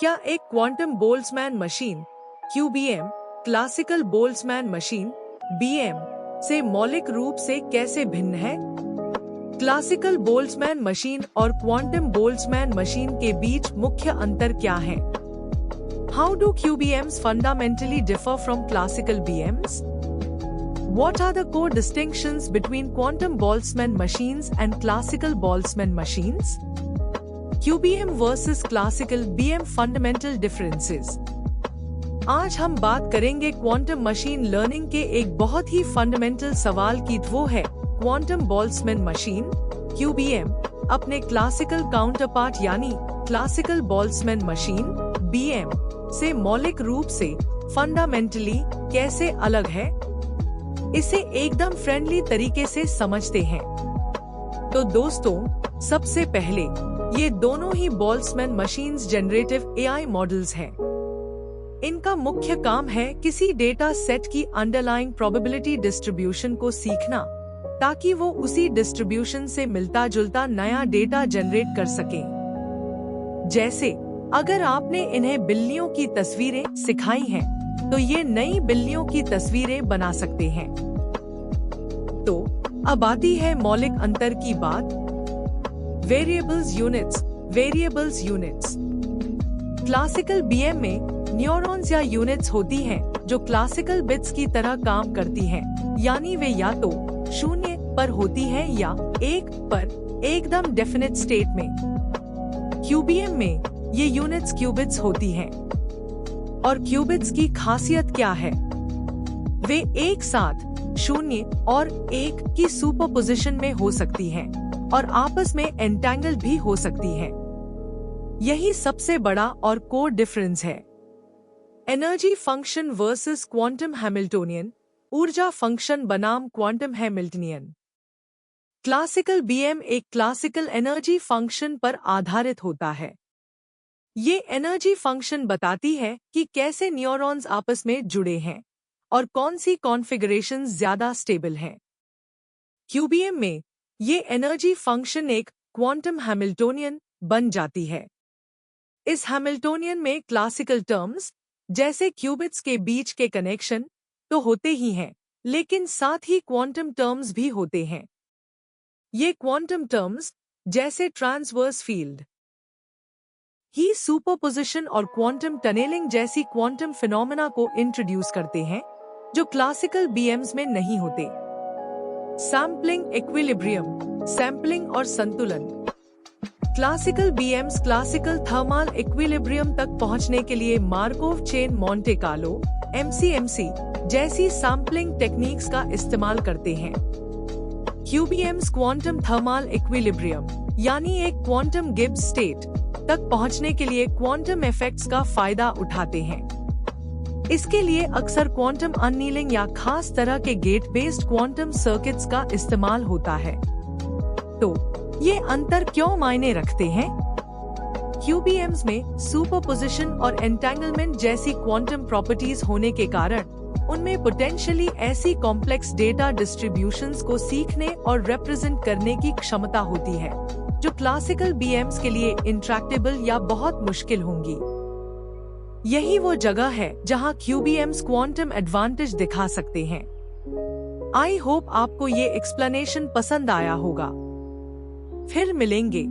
क्या एक quantum Boltzmann machine QBM classical Boltzmann machine BM से मौलिक रूप से कैसे भिन्न है? क्लासिकल बोल्ट्जमैन मशीन और क्वांटम बोल्ट्जमैन मशीन के बीच मुख्य अंतर क्या है? How do QBMs fundamentally differ from classical BMs? What are the core distinctions between quantum Boltzmann machines and classical Boltzmann machines? QBM versus classical BM fundamental differences. आज हम बात करेंगे क्वांटम मशीन लर्निंग के एक बहुत ही फंडामेंटल सवाल की, वो है क्वांटम बोल्ट्जमैन मशीन QBM अपने क्लासिकल काउंटरपार्ट यानी क्लासिकल बोल्ट्जमैन मशीन BM से मौलिक रूप से फंडामेंटली कैसे अलग है। इसे एकदम फ्रेंडली तरीके से समझते हैं। तो दोस्तों, सबसे पहले ये दोनों ही Boltzmann machines generative AI models हैं। इनका मुख्य काम है किसी डेटा सेट की अंडरलाइंग प्रोबेबिलिटी डिस्ट्रीब्यूशन को सीखना, ताकि वो उसी डिस्ट्रीब्यूशन से मिलता जुलता नया डेटा जनरेट कर सकें। जैसे अगर आपने इन्हें बिल्लियों की तस्वीरें सिखाई हैं, तो ये नई बिल्लियों की तस्वीरें बना सकते हैं। तो अब आती है मौलिक अंतर की बात। Variables units. क्लासिकल BM में न्यूरॉन्स या यूनिट्स होती हैं, जो क्लासिकल बिट्स की तरह काम करती हैं, यानी वे या तो 0 पर होती हैं या 1 पर एकदम डेफिनेट स्टेट में। QBM में ये यूनिट्स क्यूबिट्स होती हैं। और क्यूबिट्स की खासियत क्या है? वे एक साथ 0 और 1 की सुपरपोजिशन में हो सकती हैं और आपस में एंटेंगल भी हो सकती हैं। यही सबसे बड़ा और कोर डिफरेंस है। Energy function versus quantum Hamiltonian, ऊर्जा फंक्शन बनाम क्वांटम हैमिल्टनियन। क्लासिकल BM एक क्लासिकल एनर्जी फंक्शन पर आधारित होता है। ये एनर्जी फंक्शन बताती है कि कैसे न्यूरॉन्स आपस में जुड़े हैं और कौन सी कॉन्फ़िगरेशंस ज्यादा स्टेबल हैं। QBM में ये एनर्जी फंक्शन एक क्वांटम हैमिल्टोनियन बन जाती है। इस हैमिल्टोनियन में क्लासिकल टर्म्स जैसे क्यूबिट्स के बीच के कनेक्शन तो होते ही हैं, लेकिन साथ ही क्वांटम टर्म्स भी होते हैं। ये क्वांटम टर्म्स जैसे ट्रांसवर्स फील्ड, ही सुपरपोजिशन और क्वांटम टनेलिंग जैसी क्वांटम फिनोमेना को इंट्रोड्यूस करते हैं, जो क्लासिकल BMs में नहीं होते। सैम्पलिंग इक्विलिब्रियम, सैम्पलिंग और संतुलन। Classical BMs classical thermal equilibrium तक पहुंचने के लिए Markov chain Monte Carlo MCMC जैसी सैम्पलिंग टेक्निक्स का इस्तेमाल करते हैं। QBMs क्वांटम थर्मल इक्विलिब्रियम यानी एक क्वांटम गिब्स स्टेट तक पहुंचने के लिए क्वांटम इफेक्ट्स का फायदा उठाते हैं। इसके लिए अक्सर क्वांटम अननीलिंग या खास तरह के गेट बेस्ड क्वांटम सर्किट्स का इस्तेमाल होता है। तो ये अंतर क्यों मायने रखते हैं? QBMs में सुपरपोजिशन और एंटेंगलमेंट जैसी क्वांटम प्रॉपर्टीज होने के कारण उनमें पोटेंशियली ऐसी कॉम्प्लेक्स डेटा डिस्ट्रीब्यूशंस को सीखने और रिप्रेजेंट करने की क्षमता होती है, जो क्लासिकल BMs के लिए इंट्रैक्टेबल या बहुत मुश्किल होंगी। यही वो जगह है जहां QBMs क्वांटम एडवांटेज दिखा सकते हैं। आई होप आपको ये एक्सप्लेनेशन पसंद आया होगा। फिर मिलेंगे।